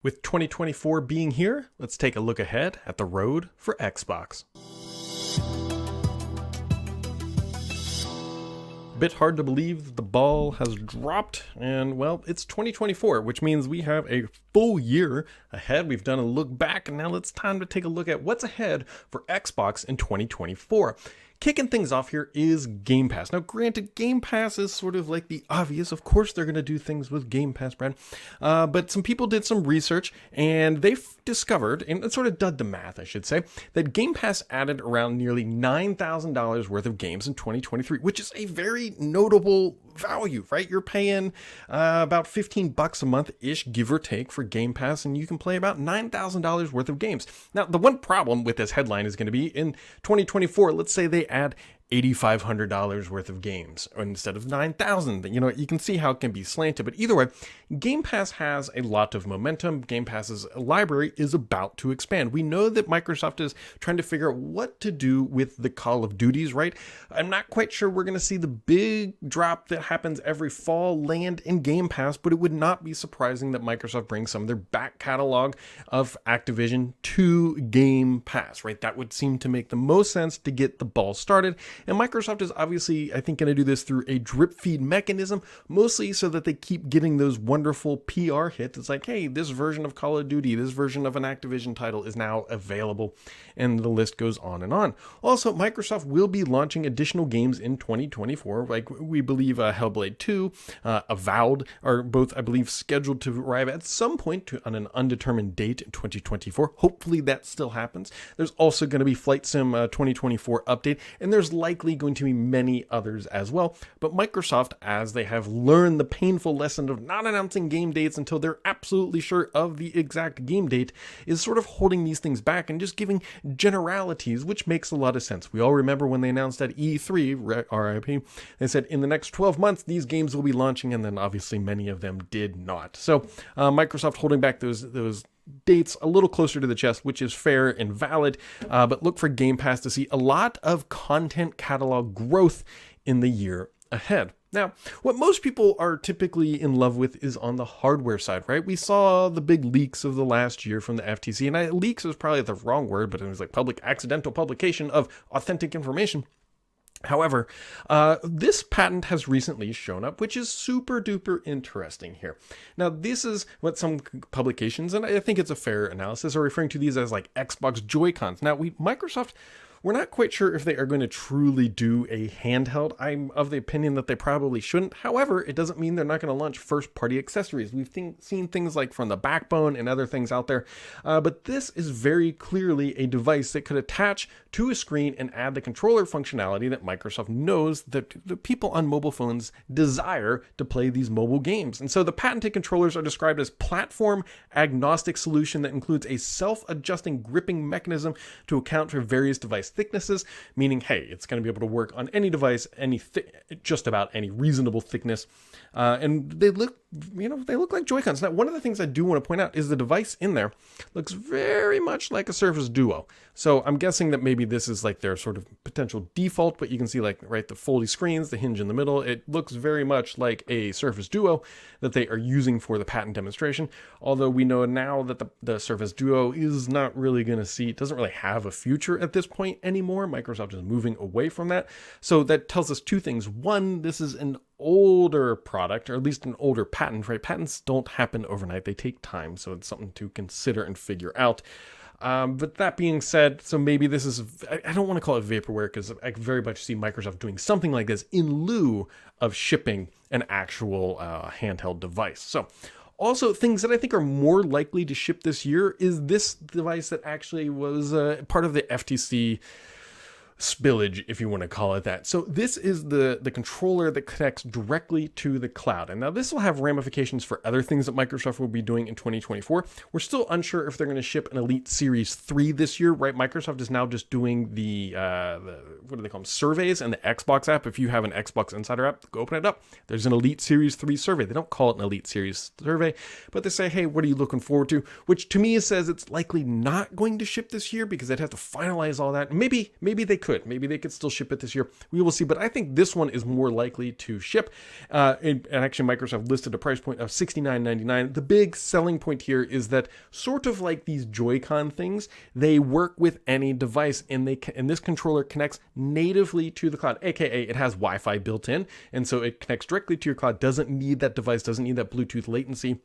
With 2024 being here, let's take a look ahead at the road for Xbox. Bit hard to believe the ball has dropped, and well, it's 2024, which means we have a full year ahead. We've done a look back, and now it's time to take a look at what's ahead for Xbox in 2024. Kicking things off here is Game Pass. Now, granted, Game Pass is sort of like the obvious. Of course, they're going to do things with Game Pass, Brad. But some people did some research, and they've discovered, and sort of did the math, I should say, that Game Pass added around nearly $9,000 worth of games in 2023, which is a very notable value, right? You're paying about $15 a month-ish, give or take, for Game Pass, and you can play about $9,000 worth of games. Now, the one problem with this headline is going to be in 2024, let's say they add $8,500 worth of games instead of $9,000. You know, you can see how it can be slanted, but either way, Game Pass has a lot of momentum. Game Pass's library is about to expand. We know that Microsoft is trying to figure out what to do with the Call of Duties, right? I'm not quite sure we're going to see the big drop that happens every fall land in Game Pass, but it would not be surprising that Microsoft brings some of their back catalog of Activision to Game Pass, right? That would seem to make the most sense to get the ball started. And Microsoft is obviously, I think, going to do this through a drip feed mechanism, mostly so that they keep getting those wonderful PR hits. It's like, hey, this version of Call of Duty, this version of an Activision title is now available, and the list goes on and on. Also, Microsoft will be launching additional games in 2024, like we believe Hellblade 2, Avowed are both, I believe, scheduled to arrive at some point on an undetermined date in 2024. Hopefully that still happens. There's also going to be Flight Sim 2024 update, and there's likely going to be many others as well. But Microsoft, as they have learned the painful lesson of not announcing game dates until they're absolutely sure of the exact game date, is sort of holding these things back and just giving generalities, which makes a lot of sense. We all remember when they announced at E3, RIP, they said in the next 12 months these games will be launching, and then obviously many of them did not. So Microsoft holding back those dates a little closer to the chest, which is fair and valid, but look for Game Pass to see a lot of content catalog growth in the year ahead. Now, what most people are typically in love with is on the hardware side, right? We saw the big leaks of the last year from the FTC, and leaks is probably the wrong word, but it was like public accidental publication of authentic information. However, this patent has recently shown up, which is super duper interesting here. Now, this is what some publications, and I think it's a fair analysis, are referring to these as like Xbox Joy-Cons. Now, Microsoft, we're not quite sure if they are going to truly do a handheld. I'm of the opinion that they probably shouldn't. However, it doesn't mean they're not going to launch first-party accessories. We've seen things like from the Backbone and other things out there, but this is very clearly a device that could attach to a screen and add the controller functionality that Microsoft knows that the people on mobile phones desire to play these mobile games. And so the patented controllers are described as platform-agnostic solution that includes a self-adjusting gripping mechanism to account for various device thicknesses, meaning, hey, it's going to be able to work on any device, just about any reasonable thickness. And they look like Joy-Cons. Now, one of the things I do want to point out is the device in there looks very much like a Surface Duo. So I'm guessing that maybe this is like their sort of potential default, but you can see like, right, the foldy screens, the hinge in the middle. It looks very much like a Surface Duo that they are using for the patent demonstration. Although we know now that the Surface Duo is not really going to see, it doesn't really have a future at this point anymore. Microsoft is moving away from that. So that tells us two things. One, this is an older product, or at least an older patent, right? Patents don't happen overnight. They take time. So it's something to consider and figure out. But that being said, so maybe this is, I don't want to call it vaporware because I very much see Microsoft doing something like this in lieu of shipping an actual handheld device. So also, things that I think are more likely to ship this year is this device that actually was part of the FTC spillage, if you want to call it that. So this is the controller that connects directly to the cloud. And now this will have ramifications for other things that Microsoft will be doing in 2024. We're still unsure if they're going to ship an Elite Series 3 this year, right? Microsoft is now just doing the what do they call them? Surveys and the Xbox app. If you have an Xbox Insider app, go open it up. There's an Elite Series 3 survey. They don't call it an Elite Series survey, but they say, hey, what are you looking forward to? Which to me says it's likely not going to ship this year because they'd have to finalize all that. Maybe they could could. Maybe they could still ship it this year. We will see. But I think this one is more likely to ship. And actually, Microsoft listed a price point of $69.99. The big selling point here is that sort of like these Joy-Con things, they work with any device, and this controller connects natively to the cloud, aka it has Wi-Fi built in, and so it connects directly to your cloud. Doesn't need that device, doesn't need that Bluetooth latency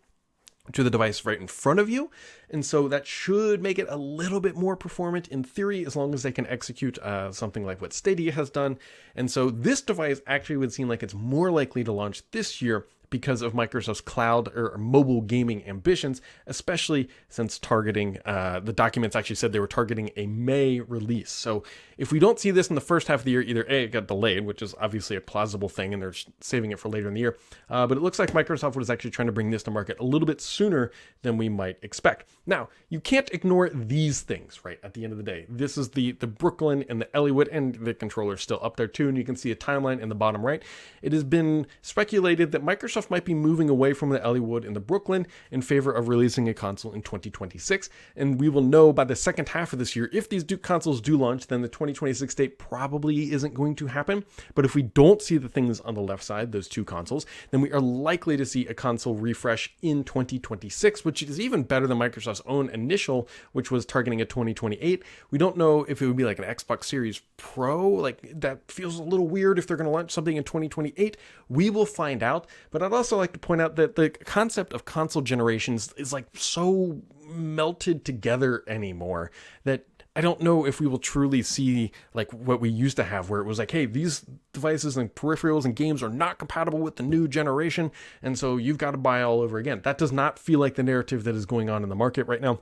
to the device right in front of you. And so that should make it a little bit more performant in theory, as long as they can execute something like what Stadia has done. And so this device actually would seem like it's more likely to launch this year because of Microsoft's cloud or mobile gaming ambitions, especially since targeting, the documents actually said they were targeting a May release. So if we don't see this in the first half of the year, either A, it got delayed, which is obviously a plausible thing, and they're saving it for later in the year, but it looks like Microsoft was actually trying to bring this to market a little bit sooner than we might expect. Now, you can't ignore these things, right? At the end of the day, this is the Brooklyn and the Ellwood, and the controller still up there too, and you can see a timeline in the bottom right. It has been speculated that Microsoft might be moving away from the Ellwood and the Brooklyn in favor of releasing a console in 2026, and we will know by the second half of this year if these consoles do launch. Then the 2026 date probably isn't going to happen. But if we don't see the things on the left side, those two consoles, then we are likely to see a console refresh in 2026, which is even better than Microsoft's own initial, which was targeting a 2028. We don't know if it would be like an Xbox Series Pro. Like, that feels a little weird if they're going to launch something in 2028. We will find out. But I'd also like to point out that the concept of console generations is like so melted together anymore that I don't know if we will truly see like what we used to have, where it was like, hey, these devices and peripherals and games are not compatible with the new generation, and so you've got to buy all over again. That does not feel like the narrative that is going on in the market right now,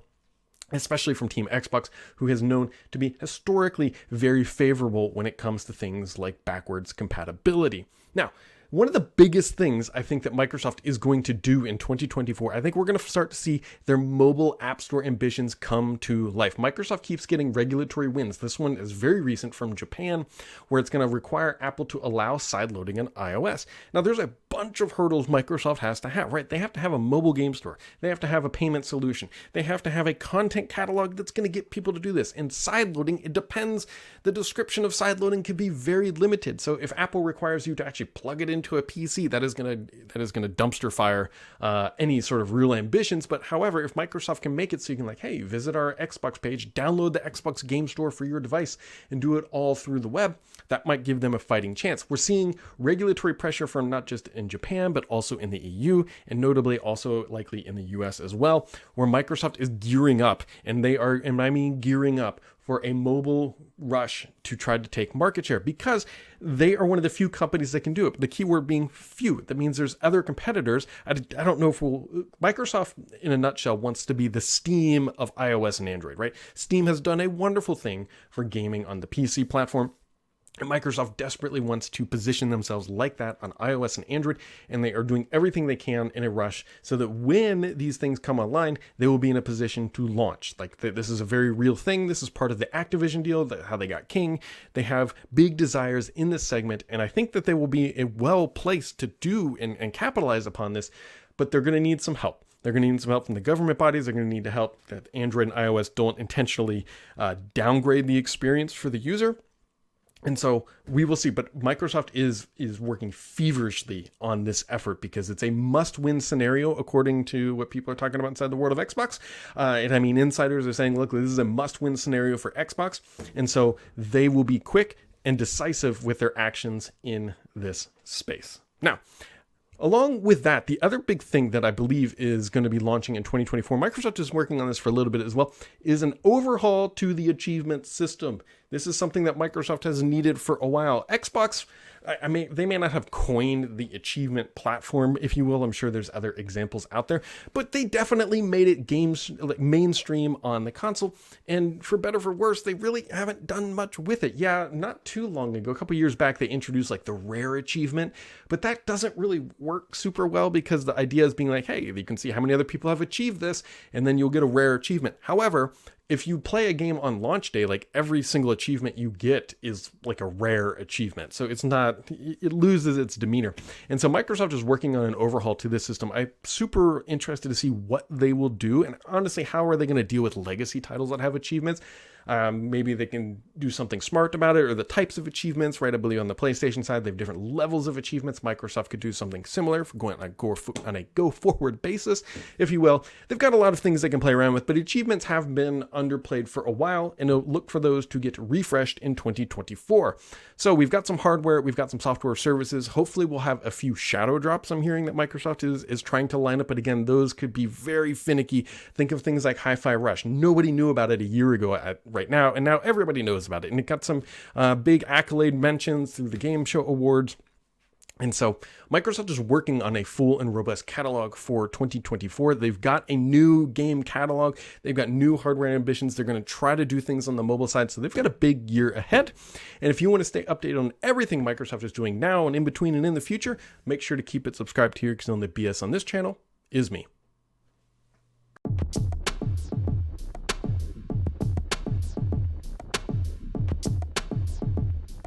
especially from Team Xbox, who has known to be historically very favorable when it comes to things like backwards compatibility. Now, one of the biggest things I think that Microsoft is going to do in 2024, I think we're going to start to see their mobile app store ambitions come to life. Microsoft keeps getting regulatory wins. This one is very recent from Japan, where it's going to require Apple to allow sideloading on iOS. Now, there's a bunch of hurdles Microsoft has to have, right? They have to have a mobile game store. They have to have a payment solution. They have to have a content catalog that's going to get people to do this. And sideloading, it depends. The description of sideloading can be very limited. So if Apple requires you to actually plug it into a PC, that is going to dumpster fire any sort of real ambitions. But however, if Microsoft can make it so you can like, hey, visit our Xbox page, download the Xbox Game Store for your device, and do it all through the web, that might give them a fighting chance. We're seeing regulatory pressure from not just in Japan, but also in the EU, and notably also likely in the US as well, where Microsoft is gearing up, and they are, and I mean gearing up, for a mobile rush to try to take market share, because they are one of the few companies that can do it. The keyword being few. That means there's other competitors. I don't know if Microsoft, in a nutshell, wants to be the Steam of iOS and Android, right? Steam has done a wonderful thing for gaming on the PC platform, and Microsoft desperately wants to position themselves like that on iOS and Android, and they are doing everything they can in a rush so that when these things come online, they will be in a position to launch. Like, this is a very real thing. This is part of the Activision deal, how they got King. They have big desires in this segment, and I think that they will be well placed to do and capitalize upon this, but they're going to need some help. They're going to need some help from the government bodies. They're going to need help that Android and iOS don't intentionally downgrade the experience for the user. And so we will see, but Microsoft is working feverishly on this effort because it's a must-win scenario, according to what people are talking about inside the world of Xbox. And I mean, insiders are saying, look, this is a must-win scenario for Xbox. And so they will be quick and decisive with their actions in this space. Now, along with that, the other big thing that I believe is going to be launching in 2024, Microsoft is working on this for a little bit as well, is an overhaul to the achievement system. This is something that Microsoft has needed for a while. Xbox, I mean, they may not have coined the achievement platform, if you will. I'm sure there's other examples out there, but they definitely made it games like mainstream on the console. And for better or for worse, they really haven't done much with it. Yeah, not too long ago, a couple years back, they introduced like the rare achievement, but that doesn't really work super well because the idea is being like, hey, you can see how many other people have achieved this, and then you'll get a rare achievement. However, if you play a game on launch day, like every single achievement you get is like a rare achievement. So it's not, it loses its demeanor. And so Microsoft is working on an overhaul to this system. I'm super interested to see what they will do. And honestly, how are they going to deal with legacy titles that have achievements? Maybe they can do something smart about it, or the types of achievements, right? I believe on the PlayStation side, they have different levels of achievements. Microsoft could do something similar for going on a go-forward basis, if you will. They've got a lot of things they can play around with, but achievements have been underplayed for a while, and look for those to get refreshed in 2024. So we've got some hardware, we've got some software services. Hopefully we'll have a few shadow drops. I'm hearing that Microsoft is trying to line up, but again, those could be very finicky. Think of things like Hi-Fi Rush. Nobody knew about it a year ago right now, and now everybody knows about it. And it got some big accolade mentions through the Game Show Awards. And so Microsoft is working on a full and robust catalog for 2024. They've got a new game catalog. They've got new hardware ambitions. They're going to try to do things on the mobile side. So they've got a big year ahead. And if you want to stay updated on everything Microsoft is doing now and in between and in the future, make sure to keep it subscribed here, because the only BS on this channel is me.